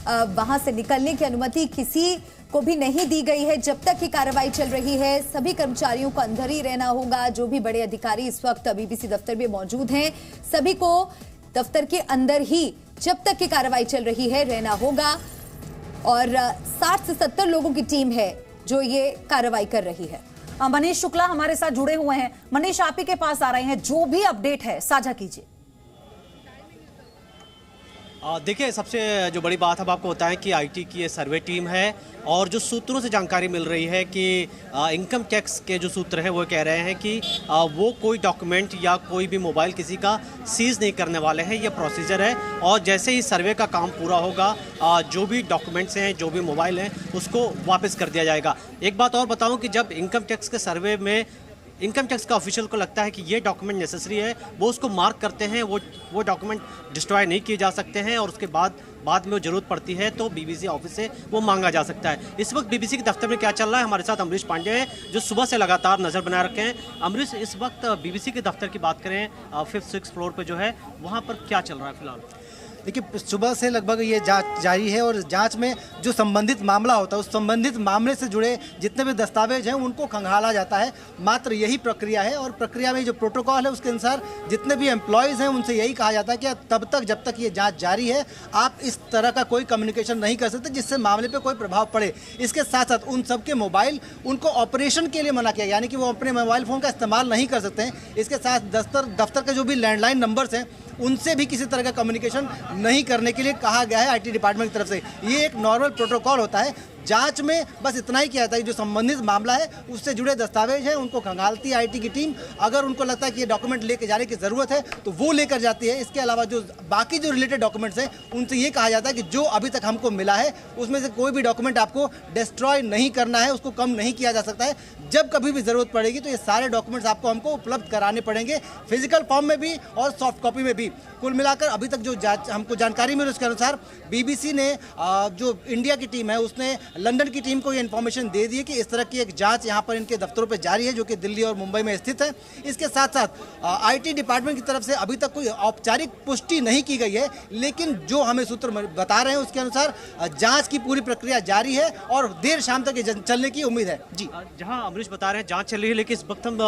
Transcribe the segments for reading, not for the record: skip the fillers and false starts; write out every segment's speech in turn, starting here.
वहां से निकलने की अनुमति किसी को भी नहीं दी गई है। जब तक ये कार्रवाई चल रही है सभी कर्मचारियों को अंदर ही रहना होगा। जो भी बड़े अधिकारी इस वक्त बीबीसी दफ्तर में मौजूद हैं, सभी को दफ्तर के अंदर ही जब तक की कार्रवाई चल रही है रहना होगा। और 60 से 70 लोगों की टीम है जो ये कार्रवाई कर रही है। मनीष शुक्ला हमारे साथ जुड़े हुए हैं। मनीष, आप ही के पास आ रहे हैं, जो भी अपडेट है साझा कीजिए। देखिए, सबसे जो बड़ी बात हम आपको बताएं कि आईटी की ये सर्वे टीम है और जो सूत्रों से जानकारी मिल रही है कि इनकम टैक्स के जो सूत्र हैं वो कह रहे हैं कि वो कोई डॉक्यूमेंट या कोई भी मोबाइल किसी का सीज नहीं करने वाले हैं। ये प्रोसीजर है और जैसे ही सर्वे का काम पूरा होगा जो भी डॉक्यूमेंट्स हैं, जो भी मोबाइल हैं, उसको वापस कर दिया जाएगा। एक बात और बताऊं कि जब इनकम टैक्स के सर्वे में इनकम टैक्स का ऑफिशियल को लगता है कि ये डॉक्यूमेंट नेसेसरी है, वो उसको मार्क करते हैं। वो डॉक्यूमेंट डिस्ट्रॉय नहीं किए जा सकते हैं और उसके बाद में वो जरूरत पड़ती है तो बीबीसी ऑफिस से वो मांगा जा सकता है। इस वक्त बीबीसी के दफ्तर में क्या चल रहा है, हमारे साथ अमरीश पांडे हैं जो सुबह से लगातार नज़र बनाए रखे हैं। अमरीश, इस वक्त बीबीसी के दफ्तर की बात करें, 5th 6th फ्लोर पर जो है वहाँ पर क्या चल रहा है फिलहाल? देखिए, सुबह से लगभग ये जांच जारी है और जांच में जो संबंधित मामला होता है उस संबंधित मामले से जुड़े जितने भी दस्तावेज हैं उनको खंगाला जाता है। मात्र यही प्रक्रिया है और प्रक्रिया में जो प्रोटोकॉल है उसके अनुसार जितने भी एम्प्लॉयज़ हैं उनसे यही कहा जाता है कि तब तक जब तक ये जांच जारी है आप इस तरह का कोई कम्युनिकेशन नहीं कर सकते जिससे मामले पर कोई प्रभाव पड़े। इसके साथ साथ उन सबके मोबाइल उनको ऑपरेशन के लिए मना किया, यानी कि वो अपने मोबाइल फ़ोन का इस्तेमाल नहीं कर सकते हैं। इसके साथ दफ्तर के जो भी लैंडलाइन नंबर्स हैं उनसे भी किसी तरह का कम्युनिकेशन नहीं करने के लिए कहा गया है आईटी डिपार्टमेंट की तरफ से। ये एक नॉर्मल प्रोटोकॉल होता है। जांच में बस इतना ही किया जाता है कि जो संबंधित मामला है उससे जुड़े दस्तावेज हैं उनको खंगालती है आईटी की टीम। अगर उनको लगता है कि ये डॉक्यूमेंट लेके जाने की ज़रूरत है तो वो लेकर जाती है। इसके अलावा जो बाकी जो रिलेटेड डॉक्यूमेंट्स हैं उनसे ये कहा जाता है कि जो अभी तक हमको मिला है उसमें से कोई भी डॉक्यूमेंट आपको डिस्ट्रॉय नहीं करना है, उसको कम नहीं किया जा सकता है। जब कभी भी ज़रूरत पड़ेगी तो ये सारे डॉक्यूमेंट्स आपको हमको उपलब्ध कराने पड़ेंगे, फिजिकल फॉर्म में भी और सॉफ्ट कॉपी में भी। कुल मिलाकर अभी तक जो हमको जानकारी मिली उसके अनुसार बीबीसी ने जो इंडिया की टीम है उसने लंदन की टीम को ये इन्फॉर्मेशन दे दी है कि इस तरह की एक जांच यहाँ पर इनके दफ्तरों पर जारी है जो कि दिल्ली और मुंबई में स्थित है। इसके साथ साथ आईटी डिपार्टमेंट की तरफ से अभी तक कोई औपचारिक पुष्टि नहीं की गई है, लेकिन जो हमें सूत्र बता रहे हैं उसके अनुसार जांच की पूरी प्रक्रिया जारी है और देर शाम तक ये चलने की उम्मीद है। जी, जहाँ अमरीश बता रहे हैं जांच चल रही है, लेकिन इस वक्त हम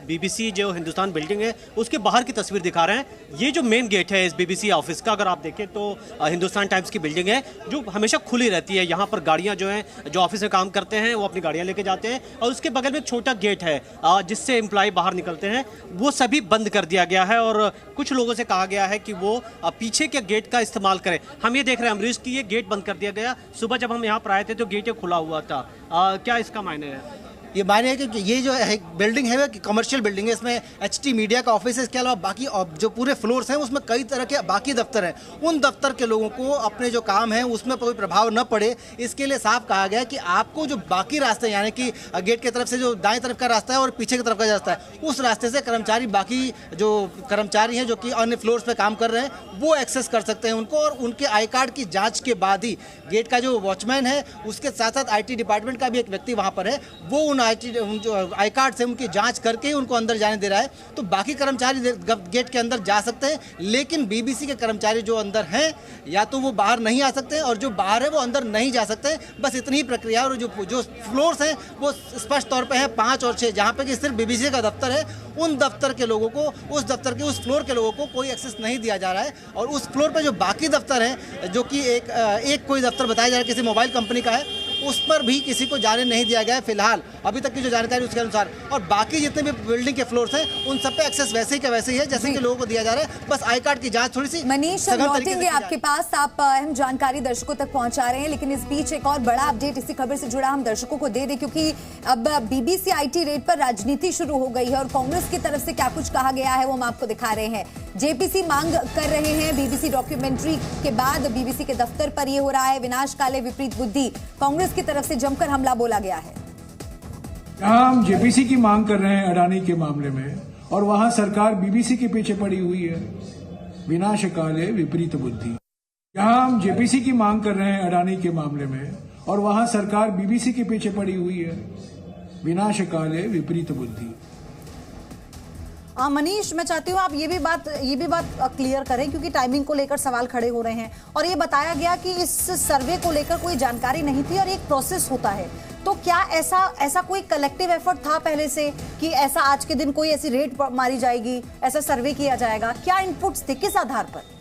बीबीसी जो हिंदुस्तान बिल्डिंग है उसके बाहर की तस्वीर दिखा रहे हैं। ये जो मेन गेट है इस बीबीसी ऑफिस का, अगर आप देखें तो हिंदुस्तान टाइम्स की बिल्डिंग है जो हमेशा खुली रहती है। यहाँ पर गाड़ियाँ जो हैं जो ऑफिस में काम करते हैं वो अपनी गाड़ियाँ लेके जाते हैं और उसके बगल में एक छोटा गेट है जिससे एम्प्लॉय बाहर निकलते हैं, वो सभी बंद कर दिया गया है और कुछ लोगों से कहा गया है कि वो पीछे के गेट का इस्तेमाल करें। हम ये देख रहे हैं अमरीश की ये गेट बंद कर दिया गया। सुबह जब हम यहाँ पर आए थे तो गेट खुला हुआ था। क्या इसका मायने है? ये मायने है कि ये जो है बिल्डिंग है वो कमर्शियल बिल्डिंग है। इसमें एचटी मीडिया का ऑफिस है। इसके अलावा बाकी जो पूरे फ्लोर्स हैं उसमें कई तरह के बाकी दफ्तर हैं। उन दफ्तर के लोगों को अपने जो काम है उसमें कोई प्रभाव न पड़े इसके लिए साफ कहा गया है कि आपको जो बाकी रास्ते यानी कि गेट की तरफ से जो दाएं तरफ का रास्ता है और पीछे की तरफ का रास्ता है उस रास्ते से कर्मचारी बाकी जो कर्मचारी हैं जो कि अन्य फ्लोर्स पर काम कर रहे हैं वो एक्सेस कर सकते हैं उनको। और उनके आई कार्ड की जाँच के बाद ही गेट का जो वॉचमैन है उसके साथ साथ आईटी डिपार्टमेंट का भी एक व्यक्ति वहाँ पर है, वो उन जो आई कार्ड से उनकी जांच करके ही उनको अंदर जाने दे रहा है। तो बाकी कर्मचारी गेट के अंदर जा सकते हैं, लेकिन बीबीसी के कर्मचारी जो अंदर हैं या तो वो बाहर नहीं आ सकते हैं और जो बाहर है वो अंदर नहीं जा सकते हैं। बस इतनी ही प्रक्रिया। और जो फ्लोर्स हैं वो स्पष्ट तौर पर हैं 5 और 6, जहाँ पर कि सिर्फ बीबीसी का दफ्तर है। उन दफ्तर के लोगों को उस दफ्तर के उस फ्लोर के लोगों को कोई एक्सेस नहीं दिया जा रहा है। और उस फ्लोर पर जो बाकी दफ्तर हैं जो कि एक कोई दफ्तर बताया जा रहा है किसी मोबाइल कंपनी का है, उस पर भी किसी को जाने नहीं दिया गया है फिलहाल, अभी तक की जो जानकारी उसके अनुसार। और बाकी जितने भी बिल्डिंग के फ्लोर्स हैं उन सब पे एक्सेस वैसे ही का वैसे ही है जैसे कि लोगों को दिया जा रहा है। बस आई कार्ड की जांच थोड़ी सी। मनीष, हम लौटेंगे आपके पास, आप अहम जानकारी दर्शकों तक पहुंचा रहे हैं, लेकिन इस बीच एक और बड़ा अपडेट इसी खबर से जुड़ा हम दर्शकों को दे दें, क्योंकि अब बीबीसी आईटी रेड पर राजनीति शुरू हो गई है और कांग्रेस की तरफ से क्या कुछ कहा गया है वो हम आपको दिखा रहे हैं। जेपीसी मांग कर रहे हैं बीबीसी डॉक्यूमेंट्री के बाद बीबीसी के दफ्तर पर यह हो रहा है विनाशकाले विपरीत बुद्धि। कांग्रेस की तरफ से जमकर हमला बोला गया है। यहाँ हम जेपीसी की मांग कर रहे हैं अडानी के मामले में और वहां सरकार बीबीसी के पीछे पड़ी हुई है, विनाशकाले विपरीत बुद्धि। यहाँ हम जेपीसी की मांग कर रहे हैं अडानी के मामले में और वहां सरकार बीबीसी के पीछे पड़ी हुई है, विनाशकाले विपरीत बुद्धि। मनीष, मैं चाहती हूँ आप ये भी बात क्लियर करें, क्योंकि टाइमिंग को लेकर सवाल खड़े हो रहे हैं और ये बताया गया कि इस सर्वे को लेकर कोई जानकारी नहीं थी और एक प्रोसेस होता है। तो क्या ऐसा कोई कलेक्टिव एफर्ट था पहले से कि ऐसा आज के दिन कोई ऐसी रेट मारी जाएगी, ऐसा सर्वे किया जाएगा? क्या इनपुट्स थे, किस आधार पर?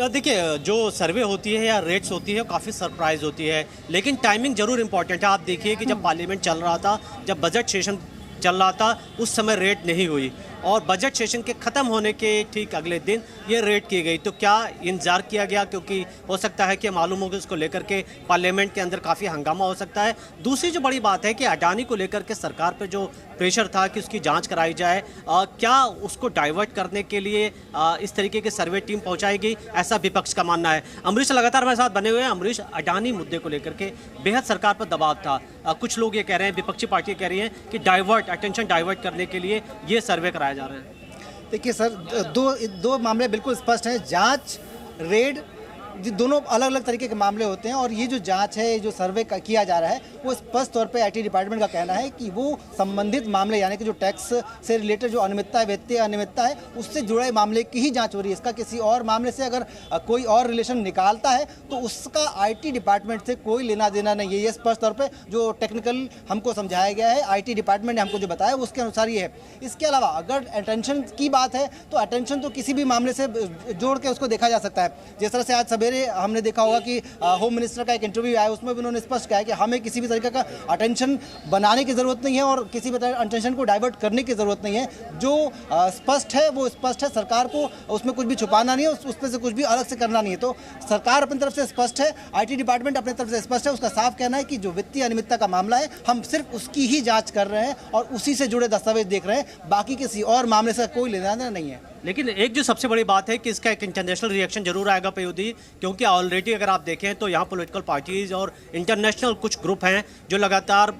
देखिए, जो सर्वे होती है या रेट्स होती है काफ़ी सरप्राइज होती है, लेकिन टाइमिंग जरूर इंपॉर्टेंट है। आप देखिए कि जब पार्लियामेंट चल रहा था, जब बजट सेशन चल रहा था, उस समय रेट नहीं हुई और बजट सेशन के ख़त्म होने के ठीक अगले दिन ये रेट की गई। तो क्या इंतज़ार किया गया, क्योंकि हो सकता है कि मालूम हो कि उसको लेकर के पार्लियामेंट के अंदर काफ़ी हंगामा हो सकता है। दूसरी जो बड़ी बात है कि अडानी को लेकर के सरकार पे जो प्रेशर था कि उसकी जांच कराई जाए, क्या उसको डाइवर्ट करने के लिए इस तरीके की सर्वे टीम पहुंचाएगी, ऐसा विपक्ष का मानना है। अमरीश लगातार हमारे साथ बने हुए हैं। अमरीश, अडानी मुद्दे को लेकर के बेहद सरकार पर दबाव था। कुछ लोग ये कह रहे हैं, विपक्षी पार्टी कह रही हैं कि अटेंशन डाइवर्ट करने के लिए ये सर्वे कराया जा रहा है। देखिए सर, दो मामले बिल्कुल स्पष्ट हैं। जांच, रेड, दोनों अलग अलग तरीके के मामले होते हैं और ये जो जांच है, जो सर्वे किया जा रहा है, वो स्पष्ट तौर पे आईटी डिपार्टमेंट का कहना है कि वो संबंधित मामले, यानी कि जो टैक्स से रिलेटेड जो अनियमितता है, वित्तीय अनियमितता है, उससे जुड़े मामले की ही जांच हो रही है। इसका किसी और मामले से अगर कोई और रिलेशन निकालता है तो उसका आईटी डिपार्टमेंट से कोई लेना देना नहीं है। ये स्पष्ट तौर पर जो टेक्निकल हमको समझाया गया है, आईटी डिपार्टमेंट ने हमको जो बताया उसके अनुसार ये है। इसके अलावा अगर अटेंशन की बात है तो अटेंशन तो किसी भी मामले से जोड़ के उसको देखा जा सकता है। जिस तरह से आज सवेरे हमने देखा होगा कि होम मिनिस्टर का एक इंटरव्यू आया, उसमें भी उन्होंने स्पष्ट कहा है कि हमें किसी भी तरीके का अटेंशन बनाने की ज़रूरत नहीं है और किसी भी तरह अटेंशन को डाइवर्ट करने की ज़रूरत नहीं है। जो स्पष्ट है वो स्पष्ट है, सरकार को उसमें कुछ भी छुपाना नहीं है, उसमें से कुछ भी अलग से करना नहीं है। तो सरकार अपनी तरफ से स्पष्ट है, आईटी डिपार्टमेंट अपनी तरफ से स्पष्ट है। उसका साफ कहना है कि जो वित्तीय अनियमितता का मामला है, हम सिर्फ उसकी ही जाँच कर रहे हैं और उसी से जुड़े दस्तावेज देख रहे हैं, बाकी किसी और मामले से कोई लेना देना नहीं है। लेकिन एक जो सबसे बड़ी बात है कि इसका एक इंटरनेशनल रिएक्शन जरूर आएगा पयोधी, क्योंकि ऑलरेडी अगर आप देखें तो यहाँ पॉलिटिकल पार्टीज और इंटरनेशनल कुछ ग्रुप हैं जो लगातार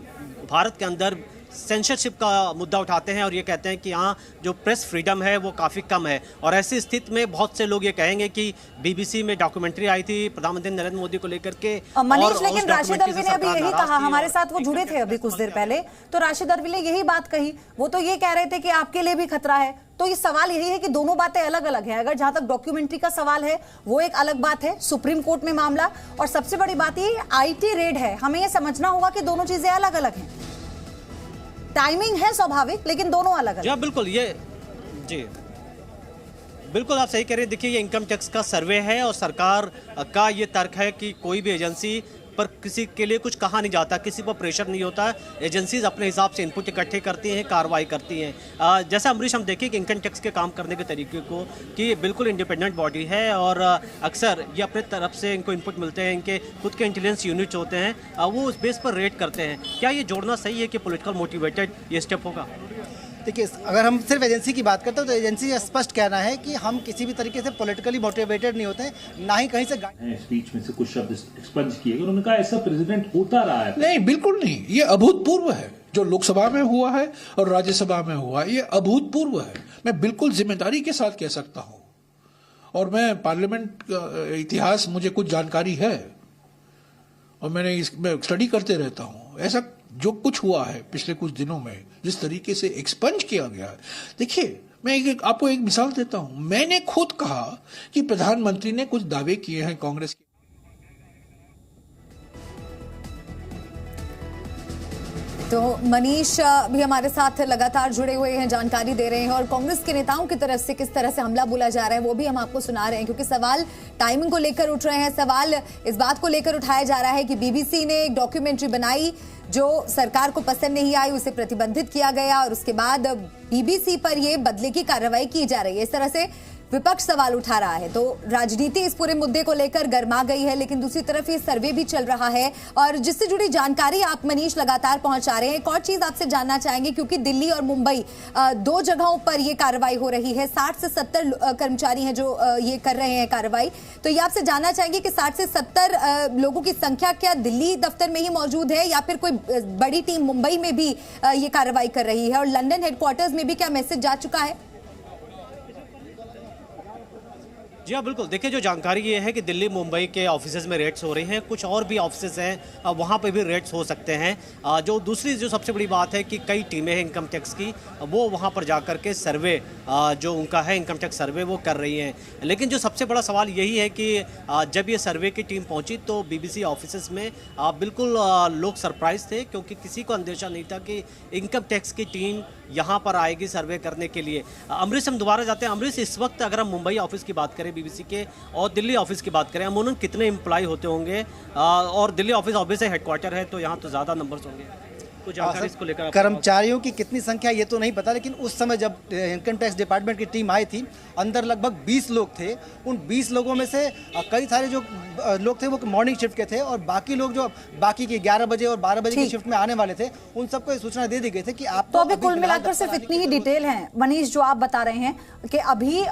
भारत के अंदर सेंसरशिप का मुद्दा उठाते हैं और ये कहते हैं कि यहाँ जो प्रेस फ्रीडम है वो काफ़ी कम है। और ऐसी स्थिति में बहुत से लोग ये कहेंगे कि बीबीसी में डॉक्यूमेंट्री आई थी प्रधानमंत्री नरेंद्र मोदी को लेकर के। मनीष, लेकिन राशिद अल्वी ने अभी यही कहा, हमारे साथ वो जुड़े थे अभी कुछ देर पहले, तो राशिद अल्वी ने यही बात कही। वो तो ये कह रहे थे कि आपके लिए भी खतरा है। तो ये सवाल यही है कि दोनों बातें अलग अलग हैं। अगर जहां तक डॉक्यूमेंट्री का सवाल है वो एक अलग बात है, सुप्रीम कोर्ट में मामला, और सबसे बड़ी बात ये आईटी रेड है। हमें ये समझना होगा कि दोनों चीजें अलग अलग हैं। टाइमिंग है स्वाभाविक, लेकिन दोनों अलग अलग। बिल्कुल, ये जी बिल्कुल आप सही कह रहे हैं। देखिए, ये इनकम टैक्स का सर्वे है और सरकार का ये तर्क है कि कोई भी एजेंसी पर किसी के लिए कुछ कहा नहीं जाता, किसी पर प्रेशर नहीं होता। एजेंसीज अपने हिसाब से इनपुट इकट्ठे करती हैं, कार्रवाई करती हैं। जैसा अमरीश हम देखिए कि इनकम टैक्स के काम करने के तरीके को कि ये बिल्कुल इंडिपेंडेंट बॉडी है और अक्सर ये अपने तरफ से इनको इनपुट मिलते हैं, इनके खुद के इंटेलिजेंस यूनिट्स होते हैं, वो उस बेस पर रेट करते हैं। क्या ये जोड़ना सही है कि पॉलिटिकल मोटिवेटेड ये स्टेप होगा? देखिए, अगर हम सिर्फ एजेंसी की बात करते हैं तो एजेंसी का स्पष्ट कहना है कि हम किसी भी तरीके से पॉलिटिकली मोटिवेटेड नहीं होते हैं, ना ही कहीं से स्पीच में से कुछ शब्द एक्सपंज किए। उन्होंने कहा ऐसा प्रेसिडेंट होता रहा है। नहीं, बिल्कुल नहीं। ये अभूतपूर्व है जो लोकसभा में हुआ है और राज्यसभा में हुआ है, ये अभूतपूर्व है। मैं बिल्कुल जिम्मेदारी के साथ कह सकता हूं और मैं पार्लियामेंट का इतिहास, मुझे कुछ जानकारी है और मैंने इसमें स्टडी करते रहता हूं। ऐसा जो कुछ हुआ है पिछले कुछ दिनों में, जिस तरीके से एक्सपंज किया गया है, देखिए मैं आपको एक मिसाल देता हूं। मैंने खुद कहा कि प्रधानमंत्री ने कुछ दावे किए हैं कांग्रेस के। तो मनीष भी हमारे साथ लगातार जुड़े हुए हैं, जानकारी दे रहे हैं और कांग्रेस के नेताओं की तरफ से किस तरह से हमला बोला जा रहा है वो भी हम आपको सुना रहे हैं, क्योंकि सवाल टाइमिंग को लेकर उठ रहे हैं। सवाल इस बात को लेकर उठाया जा रहा है कि बीबीसी ने एक डॉक्यूमेंट्री बनाई जो सरकार को पसंद नहीं आई, उसे प्रतिबंधित किया गया और उसके बाद बीबीसी पर यह बदले की कार्रवाई की जा रही है। इस तरह से विपक्ष सवाल उठा रहा है। तो राजनीति इस पूरे मुद्दे को लेकर गर्मा गई है, लेकिन दूसरी तरफ ये सर्वे भी चल रहा है और जिससे जुड़ी जानकारी आप मनीष लगातार पहुंचा रहे हैं। एक और चीज आपसे जानना चाहेंगे, क्योंकि दिल्ली और मुंबई दो जगहों पर ये कार्रवाई हो रही है, 60 से 70 कर्मचारी हैं जो ये कर रहे हैं कार्रवाई। तो ये आपसे जानना चाहेंगे कि 60 से 70 लोगों की संख्या क्या दिल्ली दफ्तर में ही मौजूद है या फिर कोई बड़ी टीम मुंबई में भी ये कार्रवाई कर रही है, और लंदन हेडक्वार्टर्स में भी क्या मैसेज जा चुका है? जी हाँ, बिल्कुल। देखिए, जो जानकारी ये है कि दिल्ली मुंबई के ऑफिसेज में रेड्स हो रही हैं, कुछ और भी ऑफिसेज हैं वहाँ पे भी रेड्स हो सकते हैं। जो दूसरी जो सबसे बड़ी बात है कि कई टीमें हैं इनकम टैक्स की, वो वहाँ पर जा कर के सर्वे जो उनका है इनकम टैक्स सर्वे वो कर रही हैं। लेकिन जो सबसे बड़ा सवाल यही है कि जब ये सर्वे की टीम पहुँची तो BBC ऑफिसेज में बिल्कुल लोग सरप्राइज थे, क्योंकि किसी को अंदेशा नहीं था कि इनकम टैक्स की टीम यहाँ पर आएगी सर्वे करने के लिए। अमरीश, हम दोबारा जाते हैं। अमरीश, इस वक्त अगर हम मुंबई ऑफिस की बात करें BBC के और दिल्ली ऑफिस की बात करें, अमूमन कितने एम्प्लॉय होते होंगे? और दिल्ली ऑफिस ऑब्वियसली हेडक्वार्टर है तो यहाँ तो ज़्यादा नंबर्स होंगे, तो जानकारी इसको लेकर कर्मचारियों की कितनी संख्या ये तो नहीं पता, लेकिन उस समय जब इनकम टैक्स डिपार्टमेंट की टीम आई थी, अंदर लगभग 20 लोग थे। उन 20 लोगों में से कई सारे जो लोग थे वो मॉर्निंग शिफ्ट के थे, और बाकी लोग जो बाकी के 11 बजे और 12 बजे की शिफ्ट में आने वाले थे, उन सबको ये सूचना दे दी गई थी कि आप तो अभी कुल मिलाकर सिर्फ इतनी ही डिटेल है मनीष जो आप बता रहे हैं कि अभी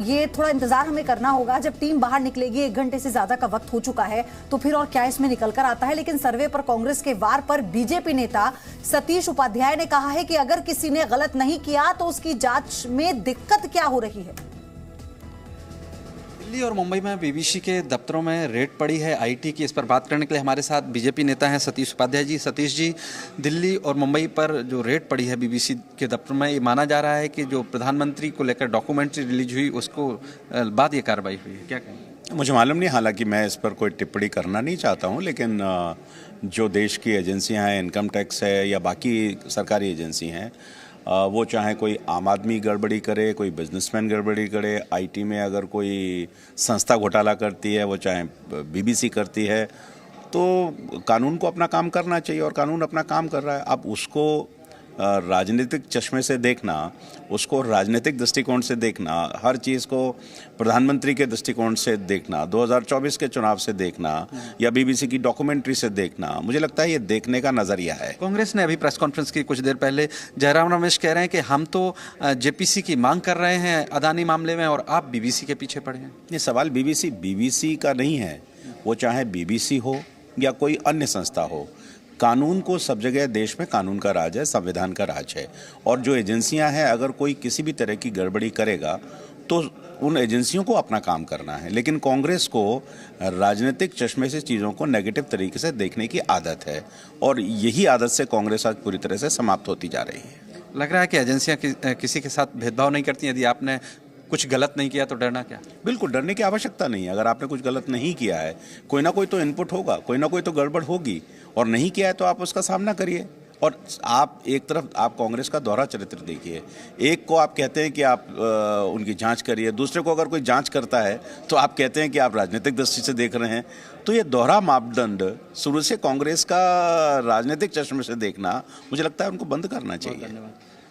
ये थोड़ा इंतजार हमें करना होगा। जब टीम बाहर निकलेगी, 1 घंटे से ज्यादा का वक्त हो चुका है, तो फिर और क्या इसमें निकल कर आता है। लेकिन सर्वे पर कांग्रेस के वार पर बीजेपी नेता सतीश उपाध्याय ने कहा है कि अगर किसी ने गलत नहीं किया तो उसकी जांच में दिक्कत क्या हो रही है। दिल्ली और मुंबई में BBC के दफ्तरों में रेड पड़ी है IT की। इस पर बात करने के लिए हमारे साथ BJP नेता हैं सतीश उपाध्याय जी। सतीश जी, दिल्ली और मुंबई पर जो रेड पड़ी है BBC के दफ्तर में, ये माना जा रहा है कि जो प्रधानमंत्री को लेकर डॉक्यूमेंट्री रिलीज हुई उसको बाद ये कार्रवाई हुई है, क्या कहें? मुझे मालूम नहीं, हालांकि मैं इस पर कोई टिप्पणी करना नहीं चाहता हूं, लेकिन जो देश की एजेंसियां हैं, इनकम टैक्स है या बाकी सरकारी एजेंसी हैं, वो चाहे कोई आम आदमी गड़बड़ी करे, कोई बिजनेसमैन गड़बड़ी करे, IT में अगर कोई संस्था घोटाला करती है, वो चाहे BBC करती है, तो कानून को अपना काम करना चाहिए और कानून अपना काम कर रहा है। अब उसको राजनीतिक चश्मे से देखना, उसको राजनीतिक दृष्टिकोण से देखना, हर चीज़ को प्रधानमंत्री के दृष्टिकोण से देखना, 2024 के चुनाव से देखना या BBC की डॉक्यूमेंट्री से देखना, मुझे लगता है ये देखने का नज़रिया है। कांग्रेस ने अभी प्रेस कॉन्फ्रेंस की कुछ देर पहले, जयराम रमेश कह रहे हैं कि हम तो JPC की मांग कर रहे हैं अदानी मामले में और आप BBC के पीछे पड़े हैं। ये सवाल BBC का नहीं है, वो चाहे BBC हो या कोई अन्य संस्था हो। कानून को सब जगह देश में कानून का राज है, संविधान का राज है, और जो एजेंसियां हैं अगर कोई किसी भी तरह की गड़बड़ी करेगा तो उन एजेंसियों को अपना काम करना है। लेकिन कांग्रेस को राजनीतिक चश्मे से चीज़ों को नेगेटिव तरीके से देखने की आदत है, और यही आदत से कांग्रेस आज पूरी तरह से समाप्त होती जा रही है। लग रहा है कि एजेंसियां किसी के साथ भेदभाव नहीं करती। यदि आपने कुछ गलत नहीं किया तो डरना क्या? बिल्कुल डरने की आवश्यकता नहीं है। अगर आपने कुछ गलत नहीं किया है, कोई ना कोई तो इनपुट होगा, कोई ना कोई तो गड़बड़ होगी, और नहीं किया है तो आप उसका सामना करिए। और आप एक तरफ आप कांग्रेस का दोहरा चरित्र देखिए, एक को आप कहते हैं कि आप उनकी जांच करिए, दूसरे को अगर कोई जांच करता है तो आप कहते हैं कि आप राजनीतिक दृष्टि से देख रहे हैं। तो ये दोहरा मापदंड शुरू से कांग्रेस का राजनीतिक चश्मे से देखना, मुझे लगता है उनको बंद करना चाहिए।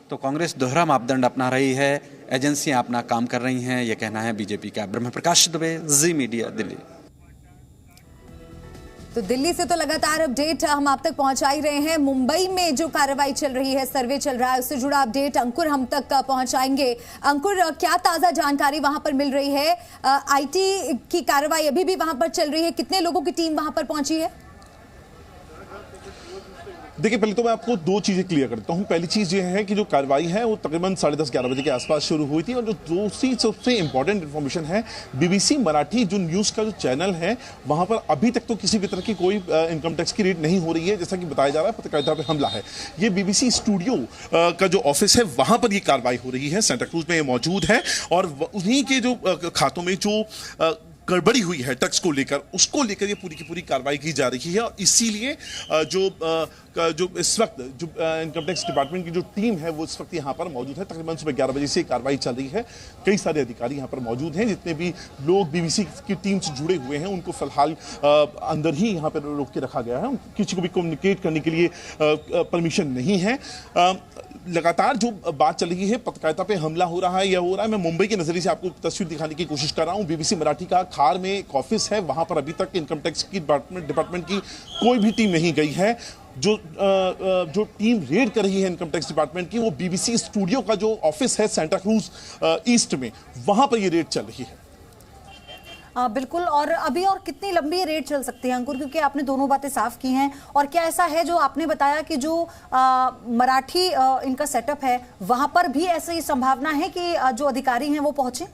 तो कांग्रेस दोहरा मापदंड अपना रही है, एजेंसियां अपना काम कर रही हैं, ये कहना है BJP का। ब्रह्म प्रकाश दुबे, जी मीडिया, दिल्ली। तो दिल्ली से तो लगातार अपडेट हम आप तक पहुंचा ही रहे हैं। मुंबई में जो कार्रवाई चल रही है, सर्वे चल रहा है, उससे जुड़ा अपडेट अंकुर हम तक पहुंचाएंगे। अंकुर, क्या ताजा जानकारी वहां पर मिल रही है? IT की कार्रवाई अभी भी वहां पर चल रही है, कितने लोगों की टीम वहां पर पहुंची है? देखिए, पहले तो मैं आपको 2 चीजें क्लियर करता हूं। पहली चीज ये है कि जो कार्रवाई है वो तकरीबन 10:30-11 बजे के आसपास शुरू हुई थी, और जो दूसरी सबसे इंपॉर्टेंट इन्फॉर्मेशन है, BBC मराठी जो न्यूज का जो चैनल है, वहां पर अभी तक तो किसी भी तरह की कोई इनकम टैक्स की रेड नहीं हो रही है, जैसा कि बताया जा रहा है पत्रकारिता पर हमला है। ये BBC स्टूडियो का जो ऑफिस है वहां पर ये कार्रवाई हो रही है, सेंटा क्रूज में ये मौजूद है, और उन्हीं के जो खातों में जो गड़बड़ी हुई है टैक्स को लेकर, उसको लेकर ये पूरी की पूरी कार्रवाई की जा रही है। और इसीलिए जो इस वक्त जो इनकम टैक्स डिपार्टमेंट की जो टीम है वो इस वक्त यहाँ पर मौजूद है। तकरीबन सुबह 11 बजे से कार्रवाई चल रही है। कई सारे अधिकारी यहाँ पर मौजूद हैं। जितने भी लोग BBC की टीम से जुड़े हुए हैं उनको फिलहाल अंदर ही यहाँ पर रोक के रखा गया है। किसी को भी कम्युनिकेट करने के लिए परमिशन नहीं है। लगातार जो बात चल रही है, पत्रकारिता पे हमला हो रहा है या हो रहा है, मैं मुंबई के नजरिए से आपको तस्वीर दिखाने की कोशिश कर रहा हूं। BBC मराठी का खार में एक ऑफिस है, वहां पर अभी तक इनकम टैक्स की डिपार्टमेंट की कोई भी टीम नहीं गई है। जो टीम रेड कर रही है इनकम टैक्स डिपार्टमेंट की, वो BBC स्टूडियो का जो ऑफिस है सेंटा क्रूज ईस्ट में, वहां पर ये रेड चल रही है। बिल्कुल। और अभी और कितनी लंबी रेड चल सकती है अंकुर, क्योंकि आपने दोनों बातें साफ की हैं। और क्या ऐसा है जो आपने बताया कि जो मराठी इनका सेटअप है वहां पर भी ऐसी संभावना है कि जो अधिकारी हैं वो पहुंचे?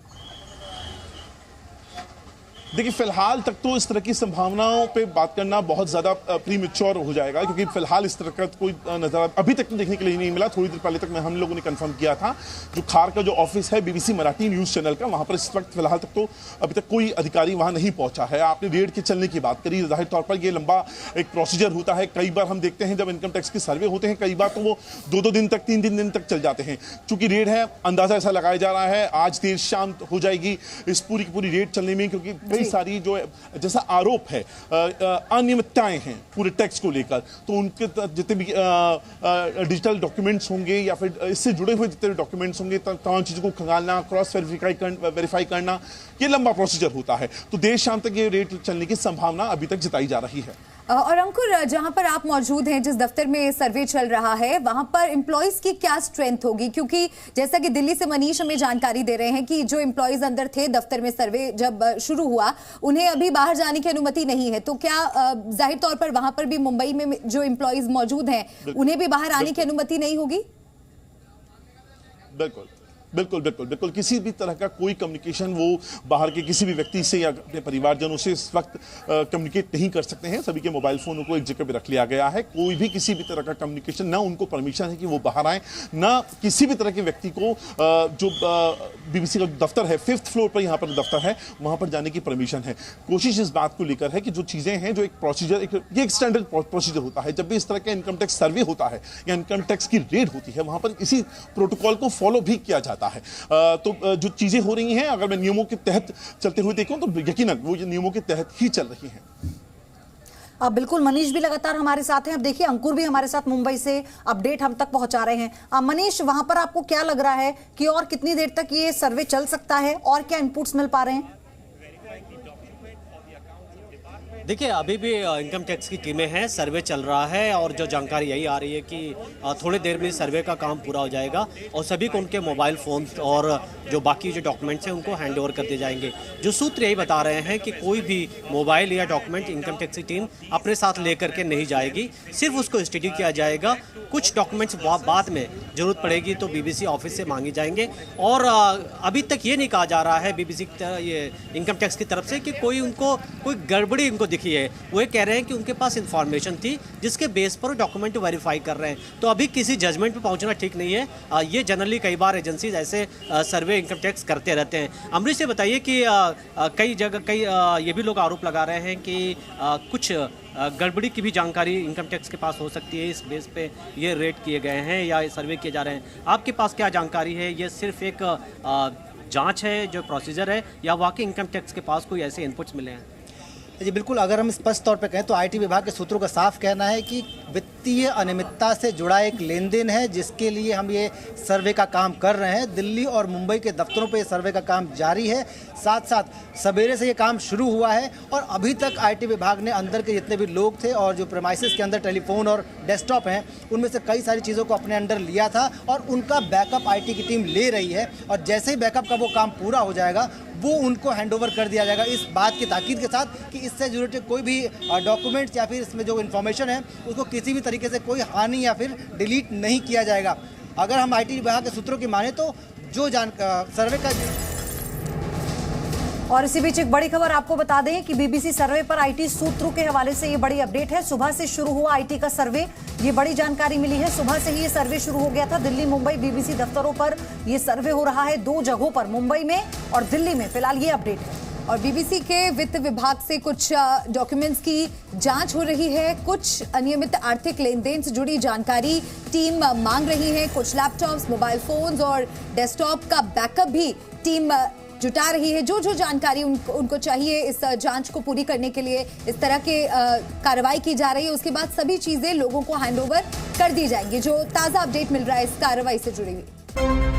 देखिए फिलहाल तक तो इस तरह की संभावनाओं पे बात करना बहुत ज्यादा प्रीमेच्योर हो जाएगा, क्योंकि फिलहाल इस तरह का कोई नजारा अभी तक तो देखने के लिए नहीं मिला। थोड़ी देर पहले तक हम लोगों ने कंफर्म किया था, जो खार का जो ऑफिस है बीबीसी मराठी न्यूज चैनल का, वहां पर इस वक्त फिलहाल तक तो अभी तक कोई अधिकारी वहां नहीं पहुंचा है। आपने रेड के चलने की बात करी, जाहिर तौर पर यह लंबा एक प्रोसीजर होता है। कई बार हम देखते हैं जब इनकम टैक्स के सर्वे होते हैं, कई बार तो वो 2-2 दिन तक 3-3 दिन तक चल जाते हैं। चूंकि रेड है, अंदाजा ऐसा लगाया जा रहा है आज देर शाम हो जाएगी इस पूरी की पूरी रेड चलने में, क्योंकि कई सारी जो जैसा आरोप है अनियमितताएं हैं पूरे टैक्स को लेकर, तो उनके जितने भी डिजिटल डॉक्यूमेंट्स होंगे या फिर इससे जुड़े हुए जितने भी डॉक्यूमेंट्स होंगे, तमाम चीजों को खंगालना, क्रॉस वेरीफाई करना, ये लंबा प्रोसीजर होता है। तो देर शाम तक ये रेड चलने की संभावना अभी तक जताई जा रही है। और अंकुर, जहां पर आप मौजूद हैं, जिस दफ्तर में सर्वे चल रहा है, वहां पर एम्प्लॉइज की क्या स्ट्रेंथ होगी? क्योंकि जैसा कि दिल्ली से मनीष हमें जानकारी दे रहे हैं कि जो एम्प्लॉइज अंदर थे दफ्तर में, सर्वे जब शुरू हुआ, उन्हें अभी बाहर जाने की अनुमति नहीं है। तो क्या जाहिर तौर पर वहां पर भी मुंबई में जो एम्प्लॉइज मौजूद हैं, उन्हें भी बाहर आने की अनुमति नहीं होगी? बिल्कुल बिल्कुल बिल्कुल बिल्कुल किसी भी तरह का कोई कम्युनिकेशन वो बाहर के किसी भी व्यक्ति से या अपने परिवारजनों से इस वक्त कम्युनिकेट नहीं कर सकते हैं। सभी के मोबाइल फोनों को एक जगह पे रख लिया गया है। कोई भी किसी भी तरह का कम्युनिकेशन, ना उनको परमिशन है कि वो बाहर आए, ना किसी भी तरह के व्यक्ति को जो बीबीसी का दफ्तर है 5th फ्लोर पर यहाँ पर दफ्तर है, वहां पर जाने की परमिशन है। कोशिश इस बात को लेकर है कि जो चीजें हैं, जो एक प्रोसीजर, ये एक स्टैंडर्ड प्रोसीजर होता है। जब भी इस तरह का इनकम टैक्स सर्वे होता है या इनकम टैक्स की रेड होती है, वहां पर इसी प्रोटोकॉल को फॉलो भी किया जाता है। तो जो चीजें हो रही हैं, अगर मैं नियमों के तहत चलते हुए देखूं तो यकीनन वो नियमों के तहत ही चल रही हैं। अब बिल्कुल मनीष भी लगातार हमारे साथ हैं। अब देखिए अंकुर भी हमारे साथ मुंबई से अपडेट हम तक पहुंचा रहे हैं। मनीष, वहां पर आपको क्या लग रहा है कि और कितनी देर तक ये सर्वे चल सकता है और क्या इनपुट्स मिल पा रहे हैं? देखिए, अभी भी इनकम टैक्स की टीमें हैं, सर्वे चल रहा है और जो जानकारी यही आ रही है कि थोड़ी देर में सर्वे का काम पूरा हो जाएगा और सभी को उनके मोबाइल फ़ोन और जो बाकी जो डॉक्यूमेंट्स हैं उनको हैंड ओवर कर दिए जाएंगे। जो सूत्र यही बता रहे हैं कि कोई भी मोबाइल या डॉक्यूमेंट इनकम टैक्स की टीम अपने साथ लेकर के नहीं जाएगी, सिर्फ उसको स्टडी किया जाएगा। कुछ डॉक्यूमेंट्स बाद में ज़रूरत पड़ेगी तो बीबीसी ऑफिस से मांगे जाएंगे। और अभी तक ये नहीं कहा जा रहा है बीबीसी ये इनकम टैक्स की तरफ से कि उनको कोई गड़बड़ी उनको दिखी है। वो ये कह रहे हैं कि उनके पास इंफॉर्मेशन थी जिसके बेस पर डॉक्यूमेंट वेरीफाई कर रहे हैं। तो अभी किसी जजमेंट पे पहुंचना ठीक नहीं है। ये जनरली कई बार एजेंसीज ऐसे सर्वे इनकम टैक्स करते रहते हैं। अमरीश से बताइए कि कई जगह ये भी लोग आरोप लगा रहे हैं कि कुछ गड़बड़ी की भी जानकारी इनकम टैक्स के पास हो सकती है, इस बेस पे ये रेट किए गए हैं या सर्वे किए जा रहे हैं। आपके पास क्या जानकारी है? ये सिर्फ एक जांच है, जो प्रोसीजर है, या वाकई इनकम टैक्स के पास कोई ऐसे इनपुट्स मिले हैं? जी बिल्कुल, अगर हम स्पष्ट तौर पे कहें तो आईटी विभाग के सूत्रों का साफ कहना है कि वित्तीय अनियमितता से जुड़ा एक लेन देन है, जिसके लिए हम ये सर्वे का काम कर रहे हैं। दिल्ली और मुंबई के दफ्तरों पे सर्वे का काम जारी है। साथ साथ सवेरे से ये काम शुरू हुआ है और अभी तक आईटी विभाग ने अंदर के जितने भी लोग थे और जो प्रेमाइसेस के अंदर टेलीफोन और डेस्कटॉप हैं, उनमें से कई सारी चीज़ों को अपने अंडर लिया था और उनका बैकअप आईटी की टीम ले रही है। और जैसे ही बैकअप का वो काम पूरा हो जाएगा, वो उनको हैंडओवर कर दिया जाएगा, इस बात की ताकीद के साथ कि इससे जुड़े कोई भी डॉक्यूमेंट्स या फिर इसमें जो इन्फॉर्मेशन है उसको किसी भी तरीके से कोई हानि या फिर डिलीट नहीं किया जाएगा। अगर हम आईटी विभाग के सूत्रों की माने तो जो सर्वे का। और इसी बीच एक बड़ी खबर आपको बता दें कि बीबीसी सर्वे पर आईटी सूत्रों के हवाले से ये बड़ी अपडेट है। सुबह से शुरू हुआ आईटी का सर्वे, ये बड़ी जानकारी मिली है। सुबह से ही ये सर्वे शुरू हो गया था। दिल्ली मुंबई बीबीसी दफ्तरों पर ये सर्वे हो रहा है, 2 जगहों पर, मुंबई में और दिल्ली में। फिलहाल ये अपडेट है। और बीबीसी के वित्त विभाग से कुछ डॉक्यूमेंट्स की जांच हो रही है। कुछ अनियमित आर्थिक लेन देन से जुड़ी जानकारी टीम मांग रही है। कुछ लैपटॉप्स, मोबाइल फोन्स और डेस्कटॉप का बैकअप भी टीम जुटा रही है। जो जानकारी उनको चाहिए इस जांच को पूरी करने के लिए, इस तरह के कार्रवाई की जा रही है। उसके बाद सभी चीजें लोगों को हैंडओवर कर दी जाएंगी। जो ताजा अपडेट मिल रहा है इस कार्रवाई से जुड़ी हुई।